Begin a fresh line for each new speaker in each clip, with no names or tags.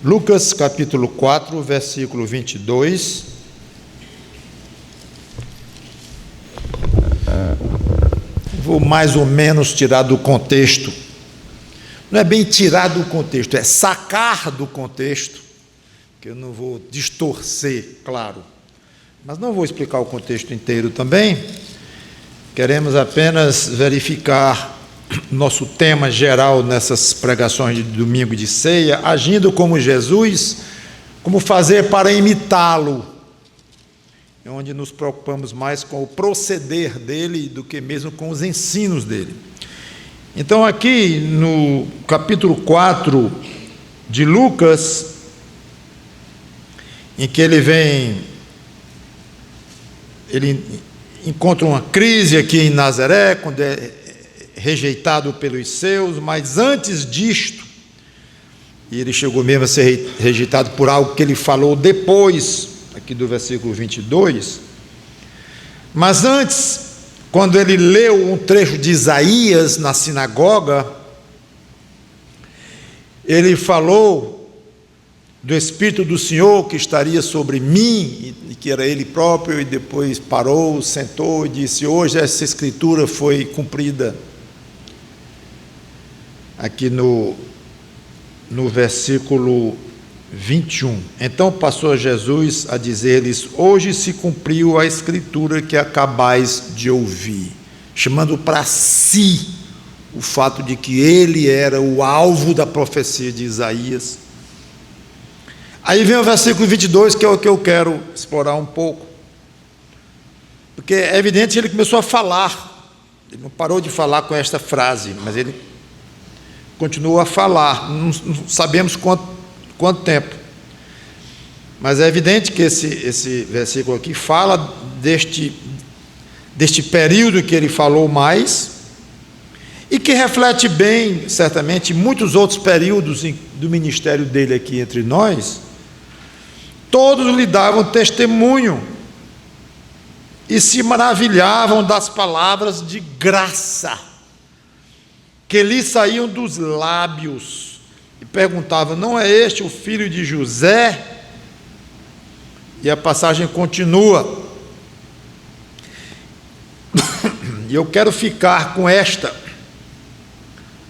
Lucas capítulo 4, versículo 22. Vou mais ou menos tirar do contexto. Não é bem tirar do contexto, é sacar do contexto, que eu não vou distorcer, claro. Mas não vou explicar o contexto inteiro também. Queremos apenas verificar nosso tema geral nessas pregações de domingo de ceia, agindo como Jesus, como fazer para imitá-lo, onde nos preocupamos mais com o proceder dele do que mesmo com os ensinos dele. Então aqui no capítulo 4 de Lucas, em que ele encontra uma crise aqui em Nazaré, quando é rejeitado pelos seus, mas antes disto, e ele chegou mesmo a ser rejeitado por algo que ele falou depois, aqui do versículo 22, mas antes, quando ele leu um trecho de Isaías na sinagoga, ele falou do Espírito do Senhor que estaria sobre mim, e que era ele próprio, e depois parou, sentou e disse: hoje essa escritura foi cumprida. Aqui no versículo 21. Então passou Jesus a dizer-lhes: hoje se cumpriu a escritura que acabais de ouvir, chamando para si o fato de que ele era o alvo da profecia de Isaías. Aí vem o versículo 22, que é o que eu quero explorar um pouco, porque é evidente que ele começou a falar, ele não parou de falar com esta frase, mas ele continuou a falar, não sabemos quanto tempo, mas é evidente que esse versículo aqui fala deste período que ele falou mais, e que reflete bem, certamente, muitos outros períodos do ministério dele aqui entre nós. Todos lhe davam testemunho e se maravilhavam das palavras de graça que lhe saíam dos lábios, e perguntavam: não é este o filho de José? E a passagem continua. E eu quero ficar com esta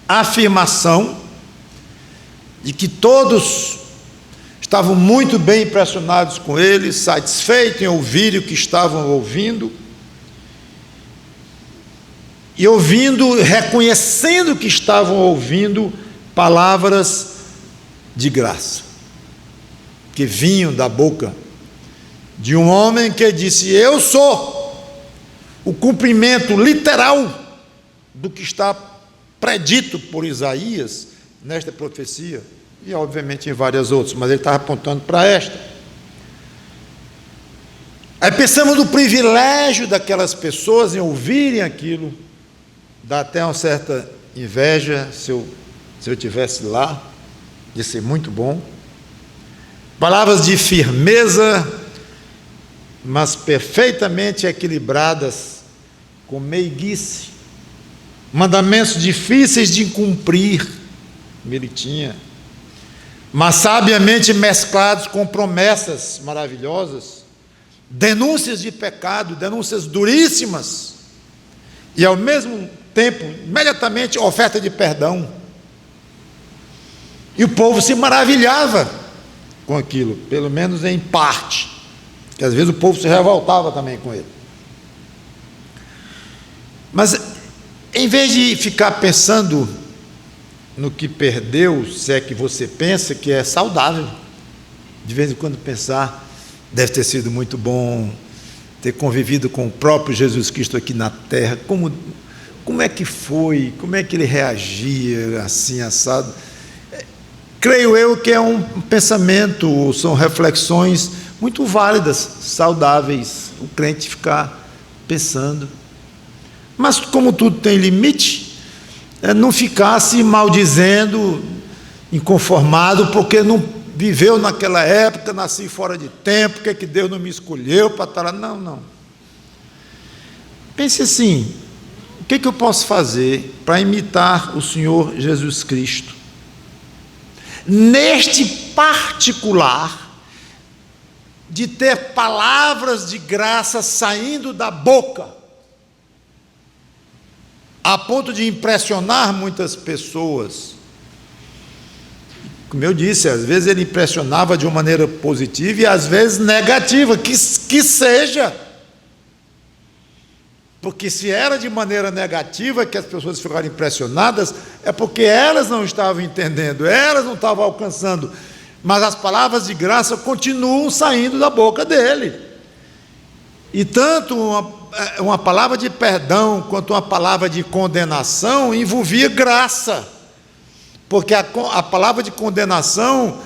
afirmação de que todos estavam muito bem impressionados com ele, satisfeitos em ouvir o que estavam ouvindo, e ouvindo, reconhecendo que estavam ouvindo palavras de graça, que vinham da boca de um homem que disse: eu sou o cumprimento literal do que está predito por Isaías nesta profecia, e obviamente em várias outras, mas ele estava apontando para esta. Aí pensamos no privilégio daquelas pessoas em ouvirem aquilo. Dá até uma certa inveja, se eu estivesse lá, de ser muito bom. Palavras de firmeza, mas perfeitamente equilibradas, com meiguice. Mandamentos difíceis de cumprir, ele tinha, mas sabiamente mesclados com promessas maravilhosas, denúncias de pecado, denúncias duríssimas, e ao mesmo tempo, imediatamente, oferta de perdão. E o povo se maravilhava com aquilo, pelo menos em parte, que às vezes o povo se revoltava também com ele. Mas em vez de ficar pensando no que perdeu, se é que você pensa, que é saudável de vez em quando pensar: deve ter sido muito bom ter convivido com o próprio Jesus Cristo aqui na terra, como é que foi, como é que ele reagia assim, assado. Creio eu que é um pensamento, são reflexões muito válidas, saudáveis, o crente ficar pensando. Mas como tudo tem limite, não ficar se maldizendo, inconformado, porque não viveu naquela época, nasci fora de tempo, que Deus não me escolheu para estar lá. Não. Pense assim: o que eu posso fazer para imitar o Senhor Jesus Cristo? neste particular, de ter palavras de graça saindo da boca, a ponto de impressionar muitas pessoas. Como eu disse, às vezes ele impressionava de uma maneira positiva e às vezes negativa, que seja. Porque se era de maneira negativa que as pessoas ficaram impressionadas, é porque elas não estavam entendendo, elas não estavam alcançando. Mas as palavras de graça continuam saindo da boca dele. E tanto uma palavra de perdão quanto uma palavra de condenação envolvia graça. Porque a palavra de condenação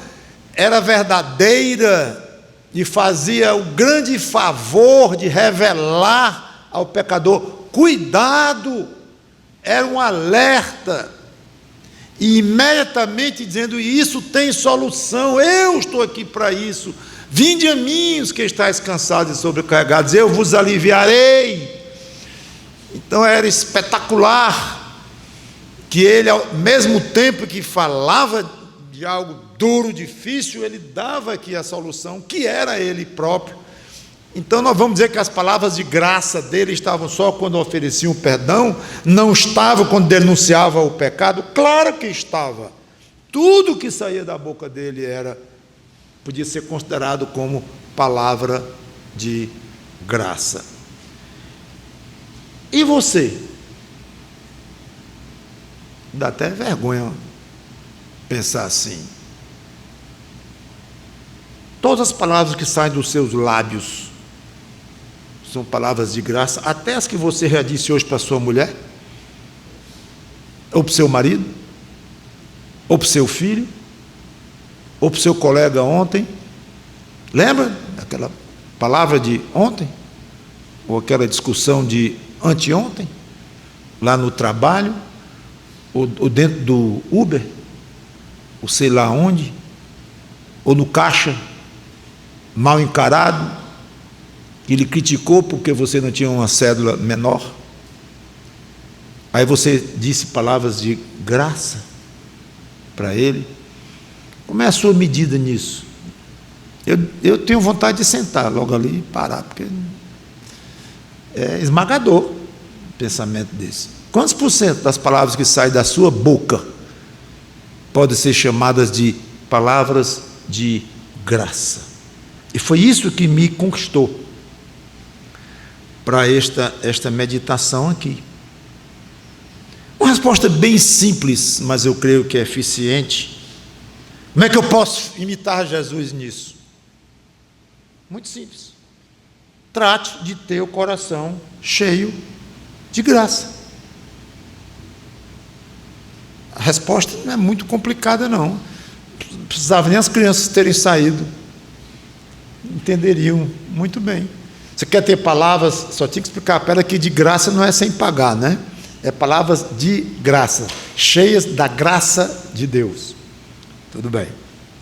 era verdadeira e fazia o grande favor de revelar ao pecador: cuidado, era um alerta, e imediatamente dizendo: isso tem solução, eu estou aqui para isso, vinde a mim os que estáis cansados e sobrecarregados, eu vos aliviarei. Então era espetacular que ele, ao mesmo tempo que falava de algo duro, difícil, ele dava aqui a solução, que era ele próprio. Então nós vamos dizer que as palavras de graça dele estavam só quando ofereciam perdão, não estavam quando denunciava o pecado? Claro que estava. Tudo que saía da boca dele podia ser considerado como palavra de graça. E você? Dá até vergonha pensar assim. Todas as palavras que saem dos seus lábios são palavras de graça, até as que você já disse hoje para sua mulher, ou para o seu marido, ou para o seu filho, ou para o seu colega ontem. Lembra daquela palavra de ontem? Ou aquela discussão de anteontem? Lá no trabalho? Ou dentro do Uber? Ou sei lá onde? Ou no caixa, mal encarado, que ele criticou porque você não tinha uma cédula menor. Aí você disse palavras de graça para ele. Como é a sua medida nisso? Eu tenho vontade de sentar logo ali e parar, porque é esmagador o pensamento desse. Quantos por cento das palavras que saem da sua boca podem ser chamadas de palavras de graça? E foi isso que me conquistou para esta meditação aqui. Uma resposta bem simples, mas eu creio que é eficiente. Como é que eu posso imitar Jesus nisso? Muito simples. Trate de ter o coração cheio de graça. A resposta não é muito complicada, não. Não precisava nem as crianças terem saído. Entenderiam muito bem. Você quer ter palavras, só tinha que explicar para ela que de graça não é sem pagar, né? É palavras de graça, cheias da graça de Deus. Tudo bem.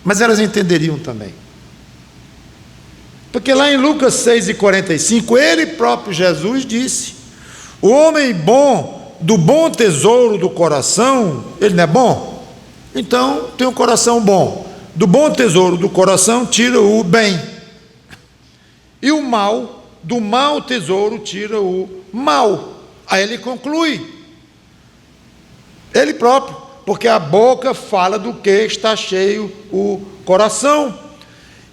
Mas elas entenderiam também. Porque lá em Lucas 6,45, ele próprio, Jesus, disse: o homem bom, do bom tesouro do coração, ele não é bom? Então, tem um coração bom. Do bom tesouro do coração, tira o bem. E o mal, do mau tesouro, tira o mal. Aí ele conclui, ele próprio, porque a boca fala do que está cheio o coração.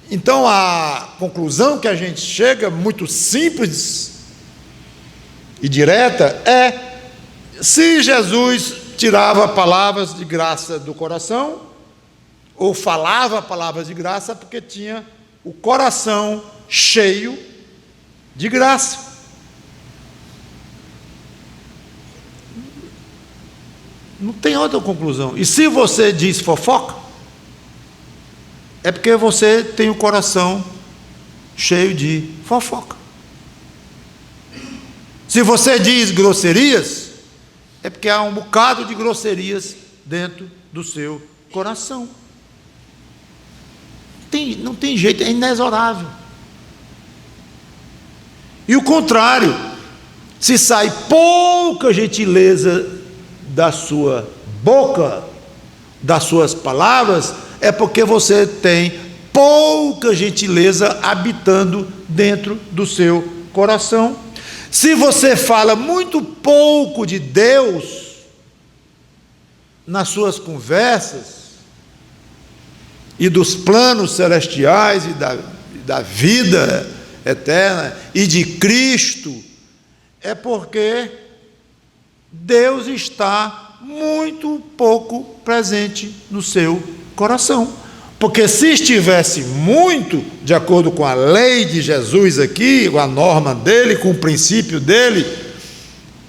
Então a conclusão que a gente chega, muito simples e direta, é: se Jesus tirava palavras de graça do coração, ou falava palavras de graça, porque tinha o coração cheio de graça. Não tem outra conclusão. E se você diz fofoca, é porque você tem o coração cheio de fofoca. Se você diz grosserias, é porque há um bocado de grosserias dentro do seu coração. Não tem jeito, é inexorável. E o contrário, se sai pouca gentileza da sua boca, das suas palavras, é porque você tem pouca gentileza habitando dentro do seu coração. Se você fala muito pouco de Deus nas suas conversas, e dos planos celestiais, e da vida eterna, e de Cristo, é porque Deus está muito pouco presente no seu coração. Porque se estivesse muito, de acordo com a lei de Jesus aqui, com a norma dele, com o princípio dele,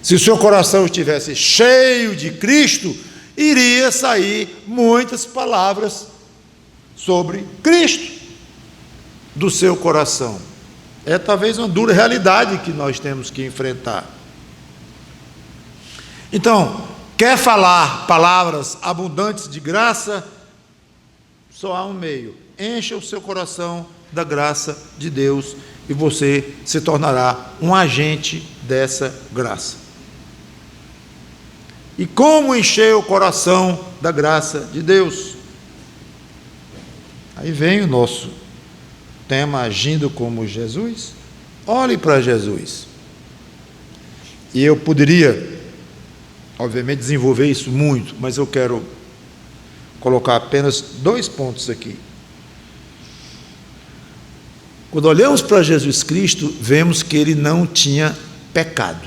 se o seu coração estivesse cheio de Cristo, iria sair muitas palavras sobre Cristo do seu coração. É talvez uma dura realidade que nós temos que enfrentar. Então, quer falar palavras abundantes de graça? Só há um meio: encha o seu coração da graça de Deus e você se tornará um agente dessa graça. E como encher o coração da graça de Deus? Aí vem o nosso tema, agindo como Jesus. Olhe para Jesus. E eu poderia, obviamente, desenvolver isso muito, mas eu quero colocar apenas 2 pontos aqui. Quando olhamos para Jesus Cristo, vemos que ele não tinha pecado.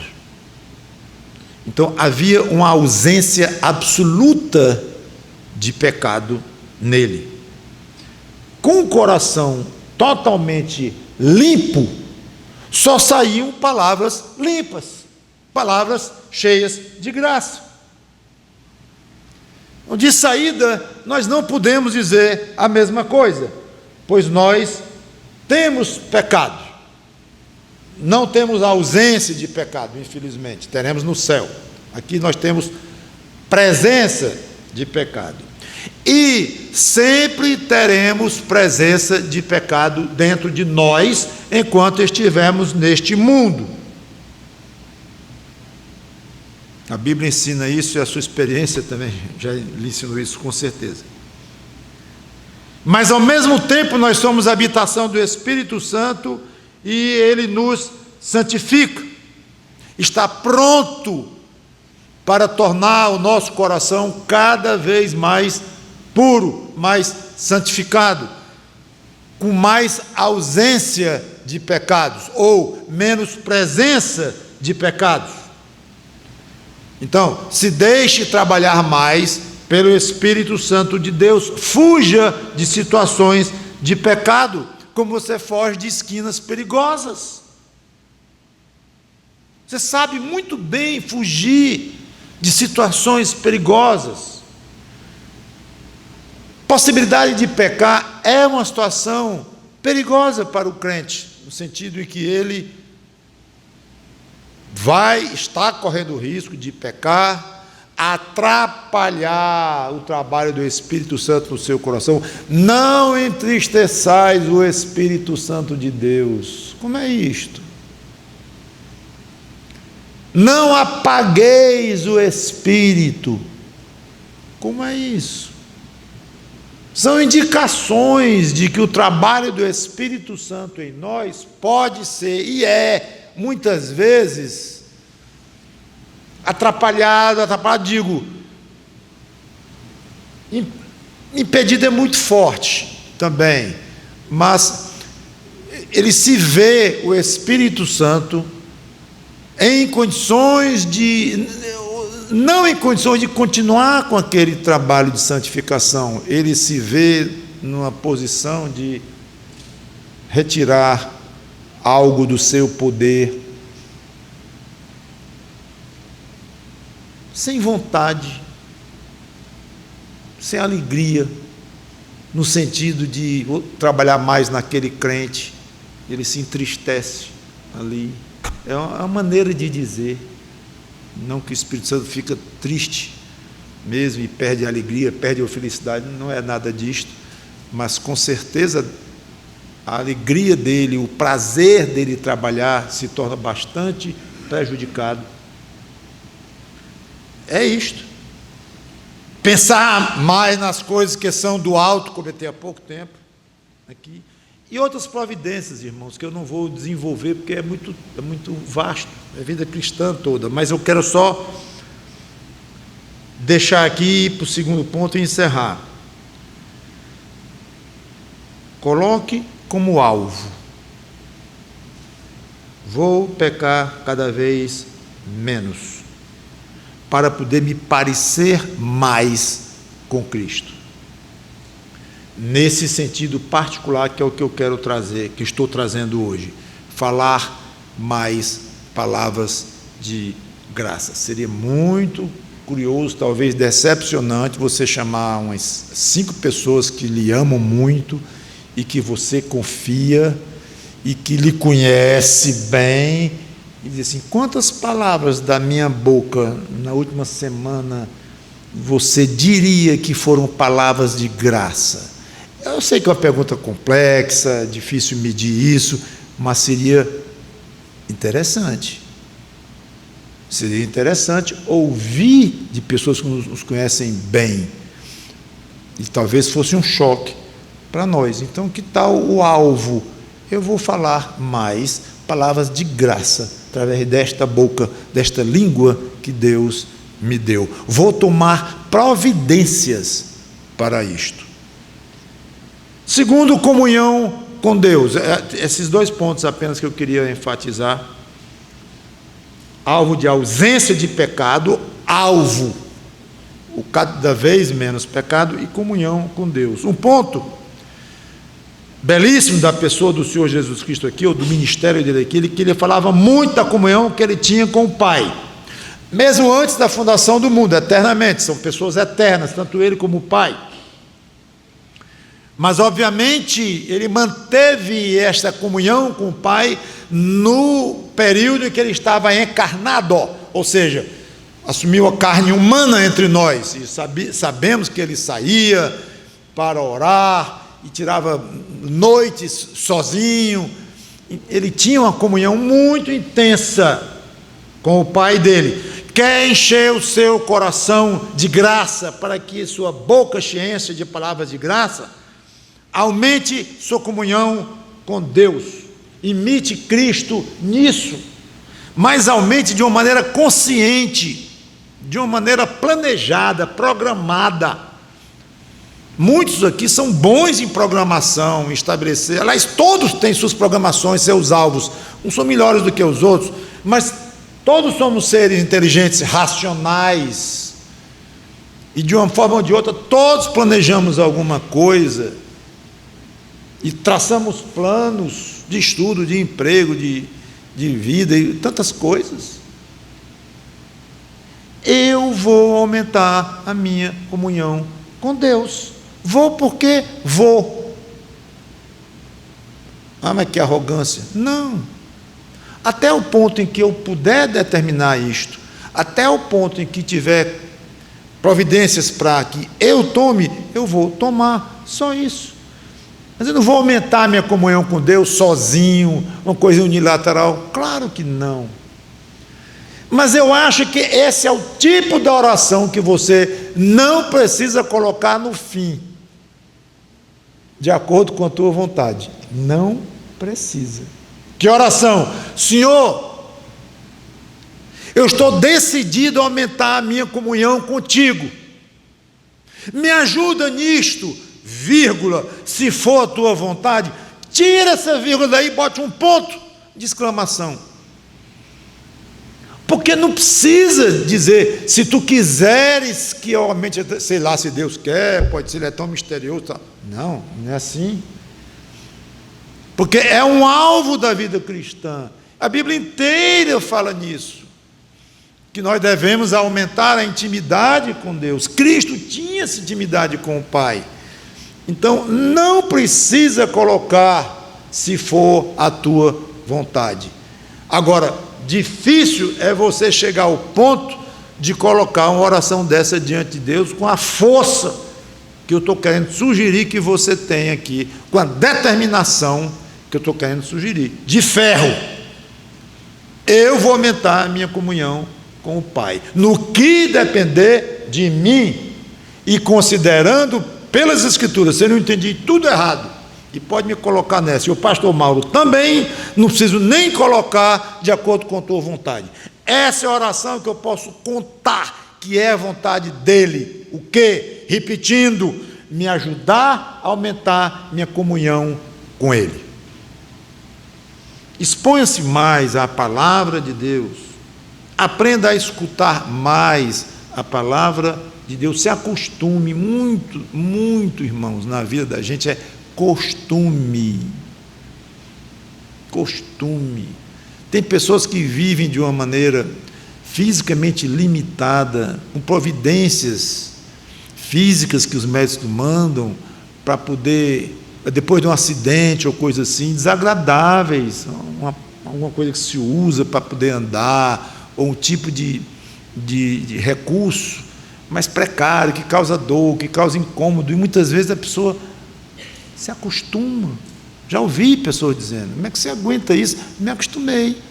Então havia uma ausência absoluta de pecado nele. Com o coração totalmente limpo, só saíam palavras limpas, palavras cheias de graça. De saída, nós não podemos dizer a mesma coisa, pois nós temos pecado. Não temos ausência de pecado, infelizmente, teremos no céu. Aqui nós temos presença de pecado. E sempre teremos presença de pecado dentro de nós, enquanto estivermos neste mundo. A Bíblia ensina isso e a sua experiência também já lhe ensinou isso com certeza. Mas ao mesmo tempo nós somos a habitação do Espírito Santo e Ele nos santifica. Está pronto para tornar o nosso coração cada vez mais puro, mais santificado, com mais ausência de pecados, ou menos presença de pecados. Então, se deixe trabalhar mais pelo Espírito Santo de Deus, fuja de situações de pecado, como você foge de esquinas perigosas. Você sabe muito bem fugir de situações perigosas. Possibilidade de pecar é uma situação perigosa para o crente, no sentido em que ele está correndo o risco de pecar, atrapalhar o trabalho do Espírito Santo no seu coração. Não entristeçais o Espírito Santo de Deus. Como é isto? Não apagueis o Espírito. Como é isso? São indicações de que o trabalho do Espírito Santo em nós pode ser e é, muitas vezes, atrapalhado, digo, impedido é muito forte também, mas ele se vê, o Espírito Santo, em condições de, não em condições de continuar com aquele trabalho de santificação, ele se vê numa posição de retirar algo do seu poder, sem vontade, sem alegria, no sentido de trabalhar mais naquele crente, ele se entristece ali. É uma maneira de dizer, não que o Espírito Santo fica triste mesmo e perde a alegria, perde a felicidade, não é nada disto, mas com certeza a alegria dele, o prazer dele trabalhar se torna bastante prejudicado. É isto. pensar mais nas coisas que são do alto, comentei há pouco tempo aqui, e outras providências, irmãos, que eu não vou desenvolver porque é muito vasto, é a vida cristã toda, mas eu quero só deixar aqui para o segundo ponto e encerrar. Coloque como alvo: vou pecar cada vez menos, para poder me parecer mais com Cristo. Nesse sentido particular, que é o que eu quero trazer, que estou trazendo hoje, falar mais palavras de graça. Seria muito curioso, talvez decepcionante, você chamar umas 5 pessoas que lhe amam muito e que você confia e que lhe conhece bem, e dizer assim: quantas palavras da minha boca na última semana você diria que foram palavras de graça? Eu sei que é uma pergunta complexa, difícil medir isso, mas seria interessante. Seria interessante ouvir de pessoas que nos conhecem bem, e talvez fosse um choque para nós. Então, que tal o alvo? Eu vou falar mais palavras de graça, através desta boca, desta língua que Deus me deu. Vou tomar providências para isto. Segundo, comunhão com Deus. Esses 2 pontos apenas que eu queria enfatizar. Alvo de ausência de pecado, alvo, o cada vez menos pecado, e comunhão com Deus. Um ponto belíssimo da pessoa do Senhor Jesus Cristo aqui, ou do ministério dele aqui, que ele falava muito da comunhão que ele tinha com o Pai, mesmo antes da fundação do mundo, eternamente. São pessoas eternas, tanto ele como o Pai. Mas, obviamente, ele manteve esta comunhão com o Pai no período em que ele estava encarnado, ou seja, assumiu a carne humana entre nós, e sabemos que ele saía para orar e tirava noites sozinho. Ele tinha uma comunhão muito intensa com o Pai dele. Quer encher o seu coração de graça, para que sua boca se encha de palavras de graça? Aumente sua comunhão com Deus, imite Cristo nisso, mas aumente de uma maneira consciente, de uma maneira planejada, programada. Muitos aqui são bons em programação, em estabelecer, aliás, todos têm suas programações, seus alvos, uns são melhores do que os outros, mas todos somos seres inteligentes, racionais, e de uma forma ou de outra, todos planejamos alguma coisa, e traçamos planos de estudo, de emprego, de vida e tantas coisas. Eu vou aumentar a minha comunhão com Deus. Vou porque vou. Ah, mas que arrogância. Não. Até o ponto em que eu puder determinar isto, até o ponto em que tiver providências para que eu tome, eu vou tomar. Só isso. Mas eu não vou aumentar a minha comunhão com Deus sozinho, uma coisa unilateral. Claro que não. Mas eu acho que esse é o tipo de oração que você não precisa colocar no fim, de acordo com a tua vontade. Não precisa. Que oração? Senhor, eu estou decidido a aumentar a minha comunhão contigo. Me ajuda nisto, vírgula, se for a tua vontade. Tira essa vírgula daí e bote um ponto de exclamação. Porque não precisa dizer, se tu quiseres que eu aumente, sei lá, se Deus quer, pode ser, ele é tão misterioso. Tá. Não, não é assim. Porque é um alvo da vida cristã. A Bíblia inteira fala nisso, que nós devemos aumentar a intimidade com Deus. Cristo tinha essa intimidade com o Pai. Então, não precisa colocar, se for a tua vontade. Agora, difícil é você chegar ao ponto de colocar uma oração dessa diante de Deus com a força que eu estou querendo sugerir que você tenha aqui, com a determinação que eu estou querendo sugerir, de ferro. Eu vou aumentar a minha comunhão com o Pai. No que depender de mim, e considerando pelas Escrituras, se eu não entendi tudo errado, e pode me colocar nessa, e o pastor Mauro também, não preciso nem colocar de acordo com a tua vontade. Essa é a oração que eu posso contar, que é a vontade dele. O quê? Repetindo, me ajudar a aumentar minha comunhão com ele. Exponha-se mais à palavra de Deus, aprenda a escutar mais a palavra de Deus, se acostume muito, muito, irmãos, na vida da gente é costume. Tem pessoas que vivem de uma maneira fisicamente limitada, com providências físicas que os médicos mandam para poder, depois de um acidente ou coisa assim, desagradáveis, alguma coisa que se usa para poder andar, ou um tipo de recurso mais precário, que causa dor, que causa incômodo, e muitas vezes a pessoa se acostuma. Já ouvi pessoas dizendo: como é que você aguenta isso? Me acostumei.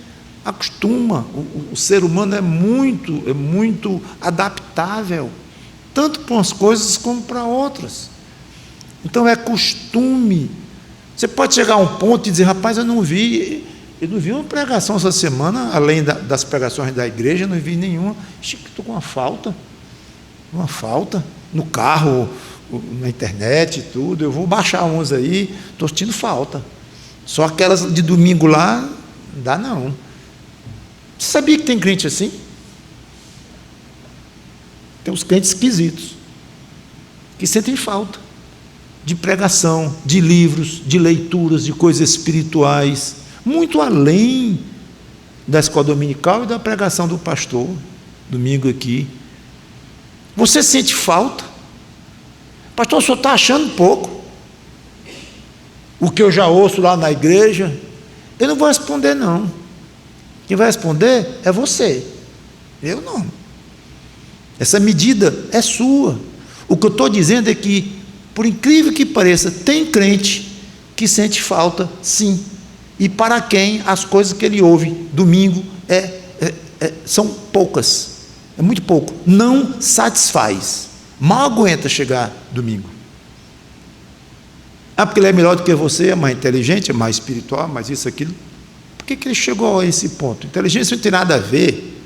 Acostuma. O ser humano é muito adaptável, tanto para umas coisas como para outras. Então é costume. Você pode chegar a um ponto e dizer: rapaz, eu não vi uma pregação essa semana, além das pregações da igreja, eu não vi nenhuma. Estou com uma falta no carro, na internet e tudo, eu vou baixar uns aí, estou sentindo falta. Só aquelas de domingo lá, não dá não. Você sabia que tem crente assim? Tem uns crentes esquisitos, que sentem falta de pregação, de livros, de leituras, de coisas espirituais, muito além da escola dominical e da pregação do pastor, domingo aqui. Você sente falta? Pastor, o senhor está achando pouco o que eu já ouço lá na igreja? Eu não vou responder não. Quem vai responder é você, eu não. Essa medida é sua. O que eu estou dizendo é que, por incrível que pareça, tem crente que sente falta, sim, e para quem as coisas que ele ouve domingo são poucas, é muito pouco, não satisfaz, mal aguenta chegar domingo. Porque ele é melhor do que você, é mais inteligente, é mais espiritual, mais isso, aquilo. Por que ele chegou a esse ponto? Inteligência não tem nada a ver.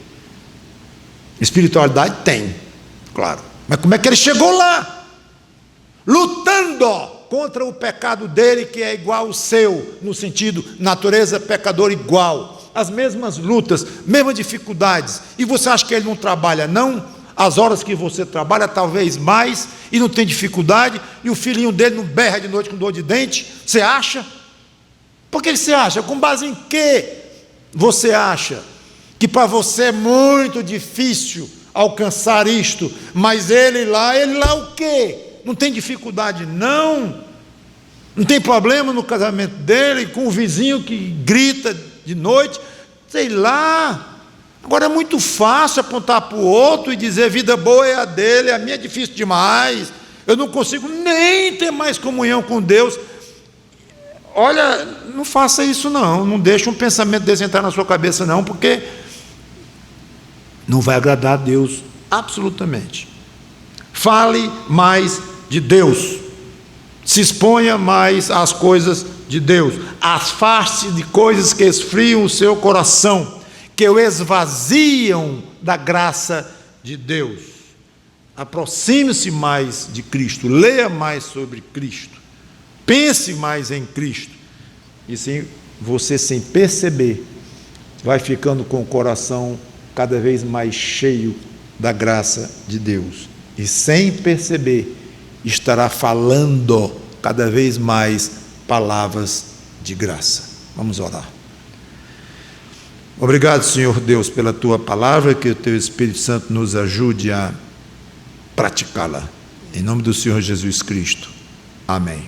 Espiritualidade tem, claro. Mas como é que ele chegou lá? Lutando contra o pecado dele, que é igual ao seu, no sentido, natureza pecador igual. As mesmas lutas, mesmas dificuldades. E você acha que ele não trabalha, não? As horas que você trabalha, talvez mais, e não tem dificuldade, e o filhinho dele não berra de noite com dor de dente? Você acha? Por que você acha? Com base em que você acha que para você é muito difícil alcançar isto, mas ele lá o quê? Não tem dificuldade não tem problema no casamento dele, com o vizinho que grita de noite, sei lá. Agora é muito fácil apontar para o outro e dizer: vida boa é a dele, a minha é difícil demais, eu não consigo nem ter mais comunhão com Deus. Olha, não faça isso não deixe um pensamento desse entrar na sua cabeça não, porque não vai agradar a Deus absolutamente. Fale mais de Deus, se exponha mais às coisas de Deus, afaste de coisas que esfriam o seu coração, que o esvaziam da graça de Deus. Aproxime-se mais de Cristo, leia mais sobre Cristo, pense mais em Cristo, e sim, você, sem perceber, vai ficando com o coração cada vez mais cheio da graça de Deus, e sem perceber, estará falando cada vez mais palavras de graça. Vamos orar. Obrigado, Senhor Deus, pela tua palavra, que o teu Espírito Santo nos ajude a praticá-la. Em nome do Senhor Jesus Cristo. Amém.